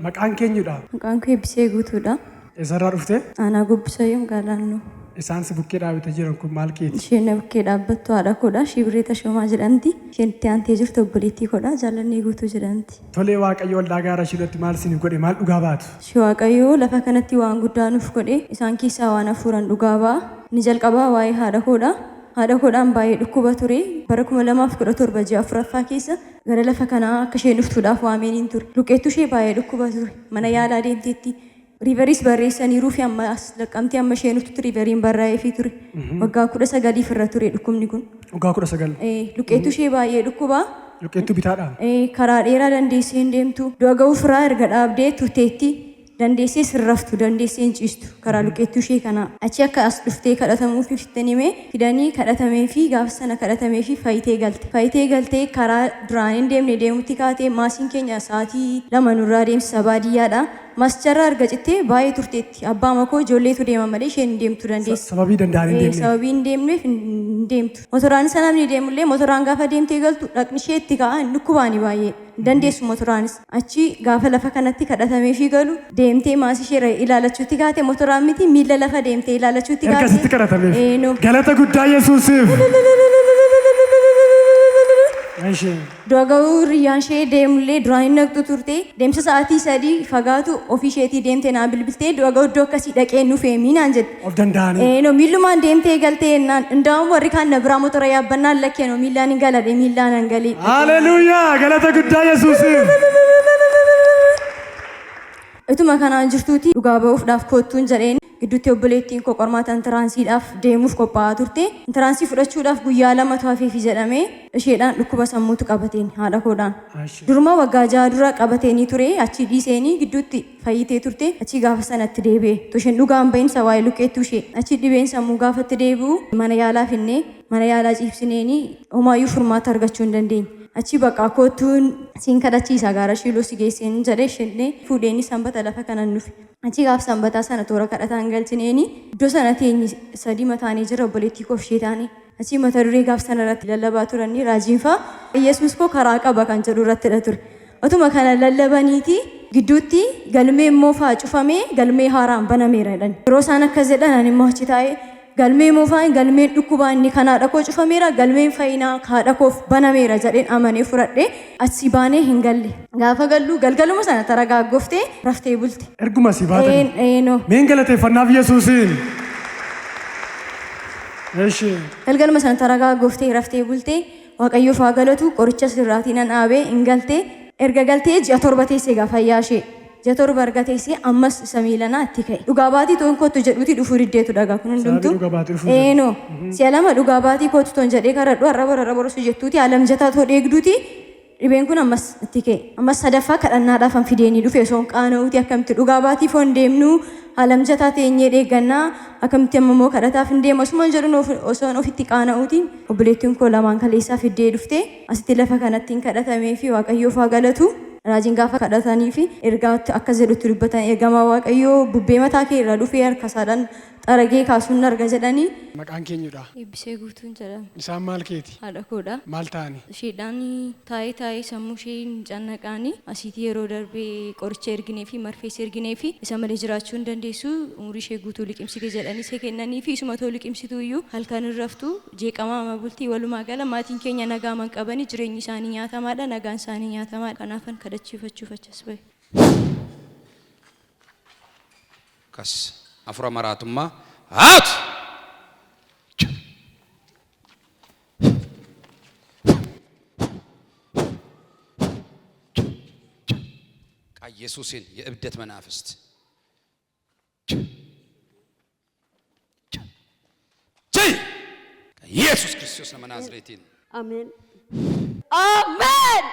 Maqaan keenyudha. Maqaan kee Bisee Guutuudha. Eessarraa dhufte? Aanaa Gobbisayyoo Gaalaannoo. Isaan si bukkee dhaabbatee jiran kun maal keeti? Isheen bukkee dhaabbattu haadha koodha. Shibiree Tashoomaa jedhamti. Isheen itti aantee jirtu obboleettii koodha. Jaallannee Guutuu jedhamti. Tolee Waaqayyo waldaa gaara Shiilootti maal isiniif godhe maal dhugaa baatu? Waaqayyo lafa kanatti waan guddaa nuuf godhe. Isaan keessaa waan hafuuran dhugaa ba'a. Ni jalqabaa waa'ee haadha koodha. Haadha koodhaan baay'ee dhukkuba ture. Bara 2017 ji'a afuraffaa keessa gara lafa kanaa akka isheen dhuftuudhaaf waameen ture. Luqeettu ishee baay'ee dhukkuba ture. Mana yaalaa deemteetti. Riiveris barreessaniiru fi amma laqqamtee amma isheen dhuftutti riiveriin barraa'ee ture. Waggaa 19 irra ture dhukkubni kun. Waggaa 19. Luqeettu ishee baay'ee dhukkuba. Luqeettu bitaadha. Karaa dheeraa dandeessee hin deemtu. Du'a ga'uuf irraa erga dhaabdee turteetti. Dandeessee sirraftu, dandeessee hin ciistu karaa luqeettuu ishee kana. Achi akka as dhuftee kadhatamuuf ibsitan himee fidanii kadhatamee fi gaafa sana kadhatamee fi faayitee galte. Faayitee galtee karaa duraan hin deemne deemutti kaatee maasiin keenya sa'aatii 2 nurraa deemsisa baadiyyaadha. Masjarraa erga cittee baay'ee turteetti. Abbaa makoo ijoolleetu deema malee isheen hin deemtu dandeessi. Sababii danda'an hin deemne. Sababii hin deemneef hin deemtu. Motoraan sana namni deemullee motoraan gaafa deemtee galtu dhaqni ishee itti ka'a hin dhukkubaani baay'ee. Dandeessu motoraanis. Achi gaafa lafa kanatti kadhatamee fi galu deemtee maasii ishee ilaalachuutti kaate motoraan miti miila lafa deemtee ilaalachuutti kaate. Akkasitti kadhatameef. Galata guddaa Yesuusiif. Du'a ga'uu riyyaan ishee deemullee duraan hin naqxu turte. Deemsa sa'aatii 3 fagaatu ofii isheetii deemtee naa bilbiltee du'a ga'uu iddoo akkasii dhaqee nuufee miinaan jedhe. Of danda'anii. Miillumaan deemtee galtee ennaan indaa'uun warri kaan na biraa motora yaabbannaan lakkee miillaan hin galadhe miillaan hin galee. Haleluuyaa galata guddaa Yesuusiif. Ituma kanaan jirtuuti dhugaa ba'uudhaaf koottuun jedheen gidduutti obboleettiin koo qormaata intiransiidhaaf deemuuf qophaa'aa turte. Intiransii fudhachuudhaaf guyyaa 2 hafeefi jedhamee isheedhaan dhukkuba sammuutu qabateen haadha koodhaan. Duruma waggaa 6 dura qabateenii ture achi dhiiseenii gidduutti fayyitee turte achi gaafa sanatti deebi'e. Isheen dhugaan bahinsa waa'ee luqeettuu ishee achi dhibeen sammuu gaafatti deebi'u mana yaalaa finnee mana yaalaa ciibsineenii homaayyuu furmaata argachuu hin dandeenye. Achi bakka koottuun siin kadhachiisa gaara Shiiloo si geesseen jedhee ishee fuudheenii sanbata lafa kanan nufi. Achi gaaf sanbataa sana toora kadhataan galchineeni iddoo sana teenyi 3 mataanii jira obboleettii koo ishee taane. Achi mata duree gaaf sana irratti lallabaa turanii raajiin fa'a Yesuus koo karaa qaba kan jedhu irratti ture. Otuma kana lallabaniiti gidduutti galmee immoo fa'a cufamee galmee haaraan banameera jedhan. Yeroo isaan akkas jedhan ani immoo achi taa'ee galmee moofaan galmeen dhukkubaa inni kan haadha koo cufameera galmeen fayyinaa haadha koof banameera jedheen amanee fudhadhee achi baanee hin galle. Gaafa gallu galgaluma sana taragaaggoftee raftee bulte. Erguma si baatan. Meen galateeffannaaf Yesuusiin. Galgaluma sana taragaaggoftee raftee bulte Waaqayyoof haa galatu qoricha sirraatii nan dhaabee hin galte. Erga galtee ji'a 7 teessee gaafa fayyaa ishee. Ji'a 7 erga teessee ammas isa miilanaa itti ka'e. Dhugaa baatii toon kottu jedhuuti dhufuu diddeetu dhagaa kun hundumtu. Si'a 2 dhugaa baatii kottu toon jedhee karadhu har'a borosu jettuuti haala mijataa too dheegduuti. Dhibeen kun ammas itti ka'e. Ammas sadaffaa kadhannaadhaaf han fideenii dhufe osoo hin qaana'uuti akkamitti dhugaa baatii foon deemnu haala mijataa teenyee dheeggannaa akkamitti ammoo kadhataaf hin deemu osuma jedhu osoo ofitti qaana'uuti obboleettiin koo lamaan kaleessaa fiddee dhufte asitti lafa kanatti hin kadhatamee fi Waaqayyoof haa galatu. Raajiin gaafa kadhatanii fi ergaatti akka jedhutti dubbatan ergamaa Waaqayyoo bubbee mataa kee irraa dhufee harkasaadhaan xaragee kaasuun arga jedhanii. Maqaan keenyudha. Bisee Guutuun jedhama. Isaan maal keeti? Haadha koodha. Maal ta'ani? Isheedhaan taa'ee sammuu ishee cannaqaanii asiitii yeroo darbee qoricha erginee fi marfees erginee fi isa malee jiraachuu hin dandeessu umurii ishee guutuu liqimsite jedhanii ishee kennanii fi isuma too liqimsitu iyyuu halkan hin raftu jeeqamaa ama bultii walumaa gala maatiin keenya nagaaman qabanii jireenyi isaanii nyaatamaadha nagaan isaanii nyaatamaadha kanaafan kadhachiifachuuf achas bahe. Kas afura maraatummaa haatu. ኢየሱስን የእብደት መናፍስት ኢየሱስ ክርስቶስ ነው ናዝሬትን አሜን አሜን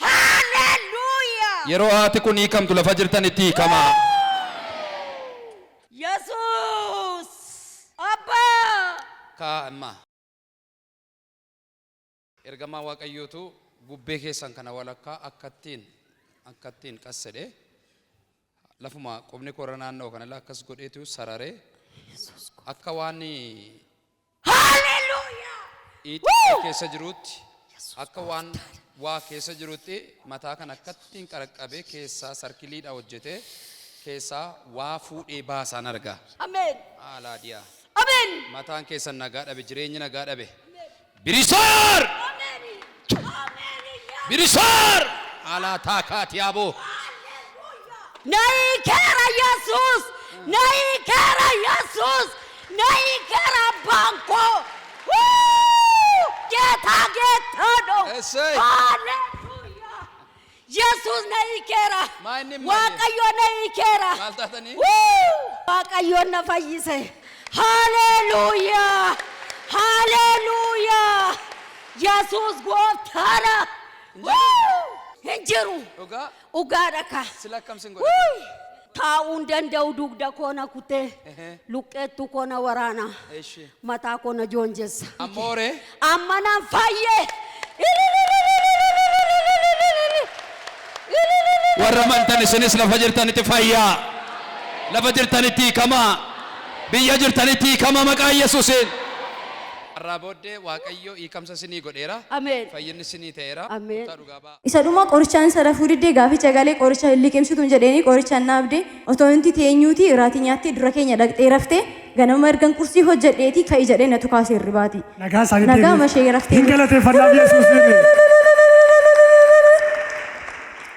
ሃሌሉያ የሮአት ኩኒ ከምቱ ለፈጅርተንቲ ከማ ኢየሱስ አባ ካማ ኤርገማ ዋቀዮቱ bubbee keessan kana walakkaa akkattiin qassede lafuma qubni korra naannoo kana akkas godheetu sararee akka waan haleluuyaa itti keessa jiruutti akka waan waa keessa jirutti mataa kan akkattiin qaraqqabee keessaa sarkiliidha hojjete keessaa waa fuudhee baasaan argaa. Amen. Alaadiyaa. Amen. Mataan keessan nagaa dhabe jireenyi nagaa dhabe. Birisaar! Amen. Birisaar! Alaa taakaati yaaboo. Naikera Jesus. Naikera Jesus. Naikera banko. Woo! Geta do. Essay. Hallelujah. Jesus naikera. Maani maani. Waaqayyo naikera. Maal taatanii? Woo! Waaqayyo na fayyise. Hallelujah. Hallelujah. Jesus gooftaadha. Woo! Hinjiru. Dhugaa? Ugaadhaka. Sila akkamsin godhe? Taa'uun danda'u dugda koona kutee luqqeettu koona waraana Eeshi. mataa koona joonjessa. Ammoore. Amma nan fayyee. Warra amantan isinis lafa jirtanitti fayyaa. Lafa jirtanitti hiikamaa. Biyya jirtanitti hiikamaa maqaa Yesuusiin. Har'aa booddee Waaqayyo hiikamsa isinii godheera. Ameen. Fayyinni isinii ta'eera. Ameen. Isa dhuma qorichaan sada fuudhee gaaficha galee qoricha liqimsituun jedheeni qorichaan naabdee otoo inti teenyuuti irraati nyaattee dura keenya dhaqxee raftee ganama ergan qursii hojjedheeti ka'i jedhee natu kaasee irribaati. Nagaa isaaniitti. Nagaa mashee raftee. Hin galateeffannaa Yesuusiin.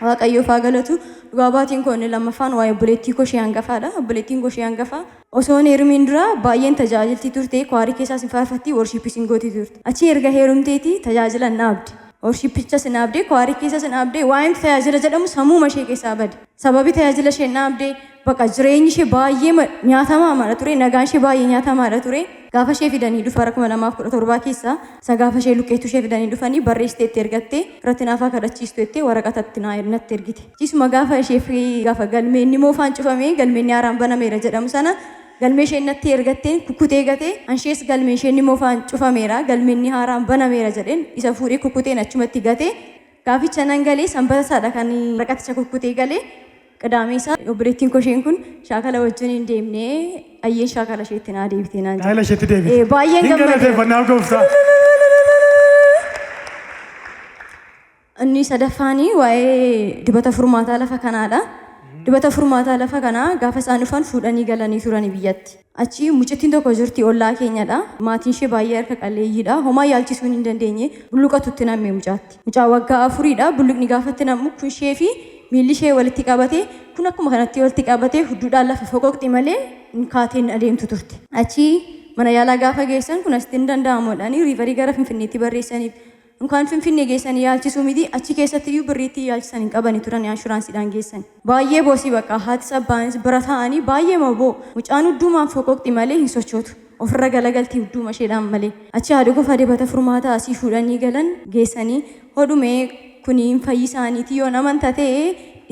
Waaqayyoof haa galatu. Dhugaa baatiin kun lammaffaan waa'ee obboleettii koo ishee hangafaadha. Obboleettiin koo ishee hangafaa osoo heerumiin dura baay'een tajaajiltii turte kwaarii keessaas hin faarfatti worshiippis hin gootii turte. Achi erga heerumteeti tajaajila naabde. Worshiippichas naabde kwaarii keessas naabde waa'een tajaajila jedhamu sammuu ishee keessaa bade. Sababii tajaajila ishee naabde bakka jireenyi ishee baay'ee nyaatamaadha ture. Nagaan ishee baay'ee nyaatamaadha ture. Gaafa ishee fidanii dhufa 2017 keessa isa gaafa ishee luqqeettu ishee fidanii dhufanii barreessiteetti ergattee irratti naafaa kadhachiistuettee waraqatatti natti ergite. Ciisuma gaafa ishee fi gaafa galmeenni moofaan cufamee galmeenni haaraan banameera jedhamu sana galmee ishee natti ergattee kukkutee gatee anshees galmee ishee moofaan cufameera galmeenni haaraan banameera jedheen isa fuudhee kukkuteen achumatti gatee gaaficha nan galee sanbata saadha kan waraqaticha kukkutee galee qadaamee isaa obboleettiin koo isheen kun shaakala wajjin hin deemnee ayyeen shaakala isheetti naa deebitee naan Daa'ila isheetti deebite. baay'een Hin gammadee. galateeffannaa gooftaa. Inni sadaffaanii waa'ee dibata furmaataa lafa kanaadha. Dibata furmaataa lafa kanaa gaafa isaan dhufan fuudhanii galanii turani biyyatti. Achi mucattiin tokko jirti ollaa keenyadha. Maatiin ishee baay'ee harka qalleeyyiidha. Homaa yaalchisuu hin dandeenye bulluqatutti nammee mucaatti. Mucaa waggaa 4dha. Bulluqni gaafatti nammu kun ishee fi miilli ishee walitti qabatee kun akkuma kanatti walitti qabatee hudduudhaan lafa foqoqxi malee kaateen adeemtu turte. Achi mana yaalaa gaafa geessan kun asitti hin danda'amuudhaan riivarii gara Finfinneetti barreessaniif. Inkaan Finfinnee geessanii yaalchisuu miti achi keessatti iyyuu birriitti yaalchisan hin qabani turan inshuraansiidhaan geessan. Baay'ee boosii bakka haati sabbaanis bira ta'anii baay'ee maboo mucaan hudduumaan foqoqxi malee hin sochootu. Ofirra galagaltii hudduuma isheedhaan malee. Achi haadha qofa dibata furmaataa asii fuudhanii galan geessanii hodhumee kuni hin fayyisaaniiti yoo naman ta'ee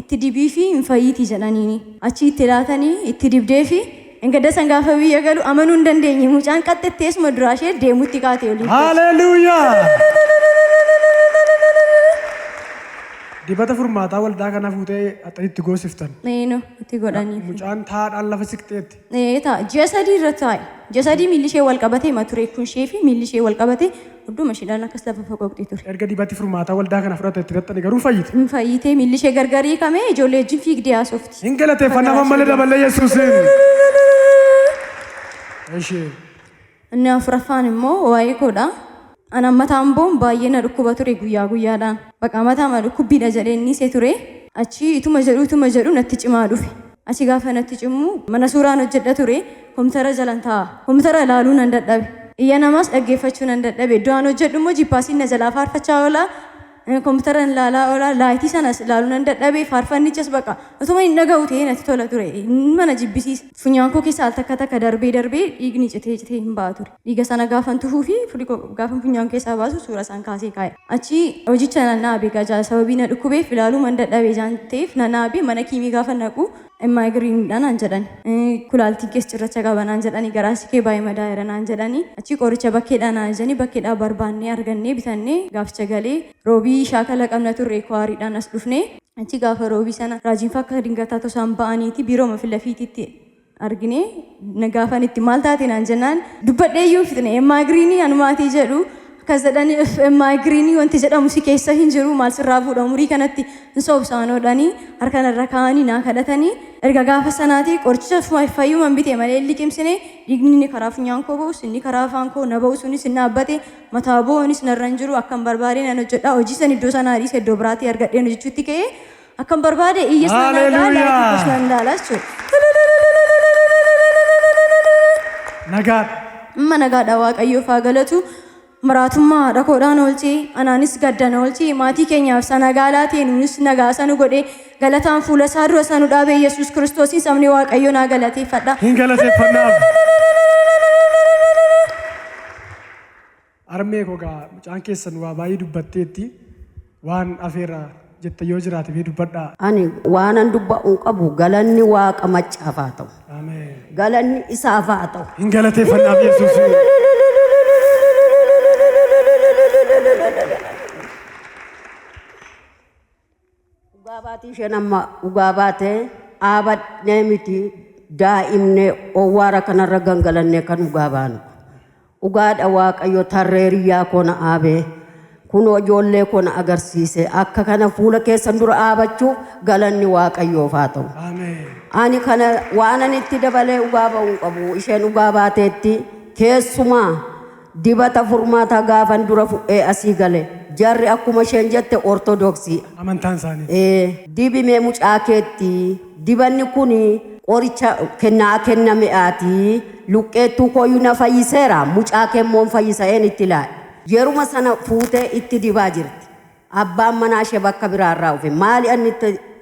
itti dibii fi hin fayyitii jedhaniini. Achi itti laatanii itti dibdee fi engada san gaafa biyya galu amanuu hin dandeenye mucaan qaxxatteesuma duraa ishee deemutti kaatee olii. Haleluuyaa. Dibata furmaataa waldaa kana fuutee axxanitti goosiftan. Neeno itti godhanii. Mucaan taa'aadhaan lafa siqxeetti. Ta'a ji'a sadii irra taa'e. Ji'a sadii miilli ishee wal qabatee mature kun ishee fi miilli ishee wal qabatee hunduma isheedhaan akkas lafa foqoqxee ture. Erga dibati furmaataa waldaa kana fudhate itti gaxxani garuu fayyite. Hin fayyitee miilli ishee gargarii kamee ijoollee wajjin fiigdee haasofti. Hin galateeffannaa mammalee dabalee Yesuusiin. Ishee. Inni afuraffaan immoo waa'ee koodha. Ana mataan boon baay'ee na dhukkuba ture guyyaa guyyaadhaan. Bakka mataa dhukkubbiidha jedhee inni see ture. Achi ituma jedhu natti cimaa dhufe. Achi gaafa natti cimu mana suuraan hojjedha ture. Komtara jalan taa'a. Komtara ilaaluu nan dadhabe. Iyya namaas dhaggeeffachuu nan dadhabe. Iddoon hojjedhu immoo jippaasiin na jalaa faarfachaa oola. Komtara ilaalaa oola. Laayitii sanas ilaaluu nan dadhabe. Faarfannichas baqa. Otuma hin dhaga'u ta'ee natti tola ture. Mana jibbisiisa. Funyaan koo keessa al takka darbee dhiigni citee hin ba'a ture. Dhiiga sana gaafan tuhuu fi gaafa funyaan keessaa baasu suura isaan kaasee kaa'e. Achi hojicha nan naabe gajaa sababii na dhukkubeef ilaaluu man dadhabee jaan ta'eef na naabe mana kiimii gaafa naqu maayigiriiniidhaan naan jedhan. Kulaaltiin keessa cirracha qaba naan jedhani garaasi kee baay'ee madaa'eera naan jedhani. Achi qoricha bakkeedhaa naan jedhani bakkeedhaa barbaannee argannee bitannee gaaficha galee roobii shaakala qabna turre kwaariidhaan as dhufnee. Achi gaafa roobii sana raajiin fakka dingataa tosaan ba'aniiti biiroo filafiititti argine gaafan itti maal taate naan jennaan dubbadhee iyyuu fitne maayigiriinii anumaatii jedhu Kazadani migraine wanti jedhamu si keessa hin jiru maal sirraa fuudha umurii kanatti hin soobsaanoodhani harkaan irra kaa'anii naa kadhatanii erga gaafa sanaati qoricha fayyuman bitee malee liqimsine dhiigni inni karaa funyaan koo ba'us inni karaa afaan koo na ba'u sunis hin dhaabbate mataa bo'oonis narra hin jiru akkan barbaade nan hojjedha hojii san iddoo sanaa dhiise iddoo biraatti argadheen hojjechuutti ka'ee akkan barbaade iyyees nan daalaa Nagaa. Nagaadha waaqayyoof haa galatu. Maraatummaa haadha koodhaan oolchee anaanis gaddan oolchee maatii keenyaaf sana gaalaa ta'e nuunis nagaa sanu godhee galataan fuula isaa dura sanu dhaabee Yesuus Kiristoosiin sabni waaqayyoo naa galateeffadha. Hin galateeffannaa. Armee kogaa mucaan keessan waa baay'ee dubbatteetti waan afeera jette yoo jiraate fi dubbadhaa. Ani waanan dubba'uun qabu galanni waaqa maccaaf haa ta'u. Ameen. Galanni isaaf haa ta'u. Hin galateeffannaa Yesuus. Ugaabatii isheen amma ugaa baatee dhaabadnee miti daa'imnee owwaara kanarra gangalannee kan ugaa baanu. Ugaadha waaqayyo tarreeriyyaa koona aabee kunoo ijoollee koona agarsiise akka kana fuula keessan dura dhaabachuuf galanni waaqayyoof haa ta'u. Ani kana waanan itti dabalee ugaa ba'uun qabu isheen ugaa baateetti keessumaa dibata furmaataa gaafan dura fuudhee asii gale. Jarri akkuma isheen jette ortodoksii. Amantaan isaanii. Dibimee mucaa keetti dibanni kun qoricha kenname'aati luqqeettuu kooyyuu na fayyiseera mucaa keemmoon fayyisa'een itti laadhe. Yeruma sana fuutee itti dibaa jirti. Abbaan manaa ishee bakka biraarraa dhufe maali ani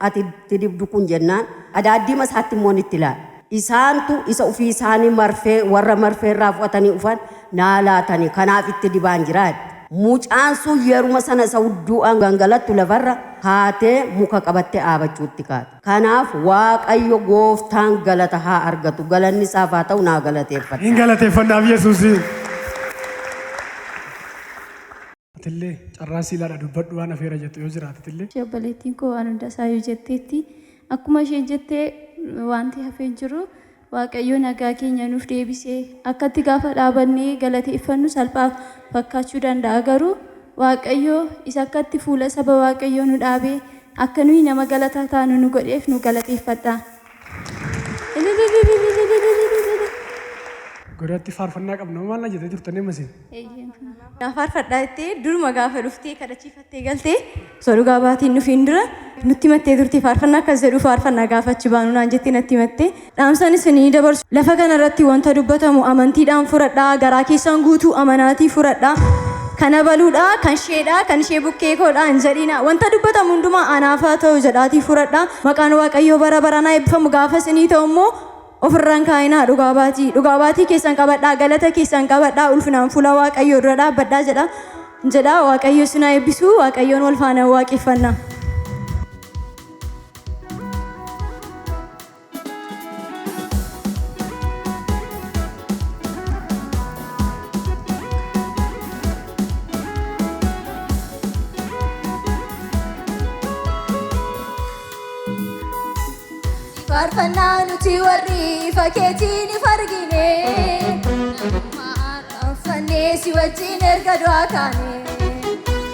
ati itti dibdu kun jennaan adaaddiima isaatti immoo itti laadhe. Isaantu isa ofii isaanii marfee warra marfeerraa fudhatanii dhufan naa laatanii kanaaf itti dibaan jiraadhe. Mucaan sun yeruma sana isa hudduu'aan gangalattu lafarra haatee muka qabattee dhaabachuutti kaate. Kanaaf waaqayyo gooftaan galata haa argatu galanni isaaf haa ta'u naa galateeffadha. Hin galateeffannaaf Yesuus. Atillee carraa siilaadha dubbadhu waan afeera jettu yoo jiraate atillee. Obboleettiin koo waan hunda isaayyuu jetteetti akkuma isheen jettee wanti hafeen jiru waaqayyo nagaa keenya nuuf deebisee akkatti gaafa dhaabannee galateeffannu salphaa fakkaachuu danda'a garuu waaqayyo isa akkatti fuula saba waaqayyoo nu dhaabee akka nuyi nama galataa taanu nu godheef nu galateeffadha. Godhatti faarfannaa qabna maal na jettee turtanii masin. Faarfadhaa jettee duruma gaafa dhuftee kadhachiifattee galtee sodugaa baatiin nufiin dura nutti mattee turte faarfannaa akkas jedhu faarfannaa gaafa achi baanu naan jettee natti mattee dhaamsanis ni dabarsu. Lafa kanarratti wanta dubbatamu amantiidhaan furadhaa garaa keessaan guutuu amanaatii furadhaa. Kana baluudhaa kan isheedhaa kan ishee bukkee koodhaa hin jedhina wanta dubbatamu hundumaa anaaf haa ta'u jedhaatii furadhaa maqaan waaqayyoo bara baranaa eebbifamu gaafa isinii ta'u immoo ofirraan kaayinaa dhugaa baatii keessan qabadhaa galata keessan qabadhaa ulfinaan fuula waaqayyoo dura dhaabbadhaa jedha waaqayyo sinaa eebbisuu waaqayyoon wal faana waaqeffannaa. Faarfannaa nuti warri fakkeetiin fargine faarfannee si wajjin erga du'aa kaane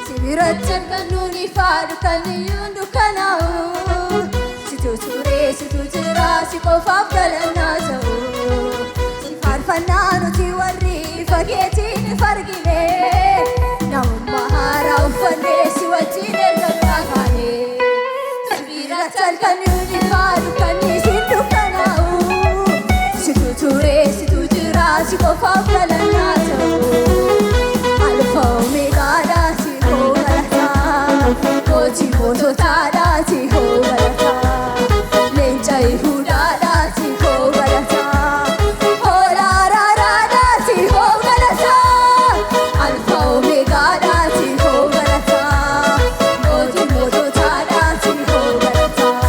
si biratti argannuun ifaadhu kan iyyuu dukkanaa'u situ turee situ jira si qofaaf galannaa ta'u si faarfannaa nuti warri fakkeetiin fargine namummaa haaraa uffannee si wajjin erga du'aa kaane si biratti argannuun ifaadhu kan si qofaaf galannaa ta'u alfa omeegaadhaa si hoo galataa mootii moototaadhaa si hoo galataa leenca ihuudhaadhaa si hoo galataa hoolaa raaraadhaa si hoo galataa alfa omeegaadhaa si hoo galataa mootii moototaadhaa si hoo galataa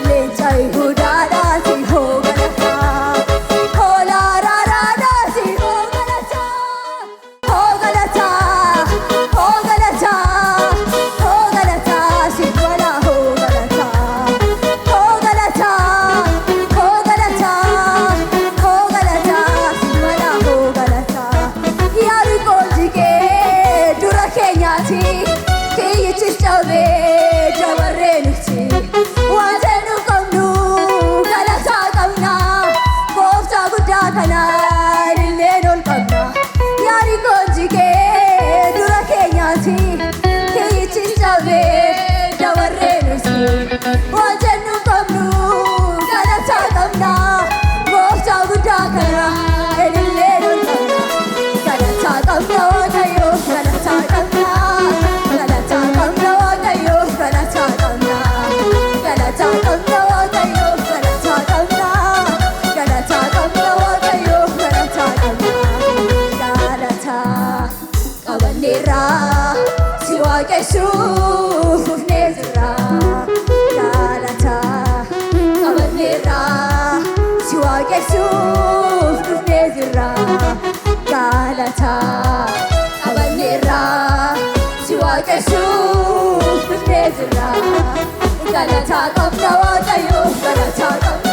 leenca ihuudhaadhaa si hoo galataa. galataa qabna waaqayyo galataa qabna.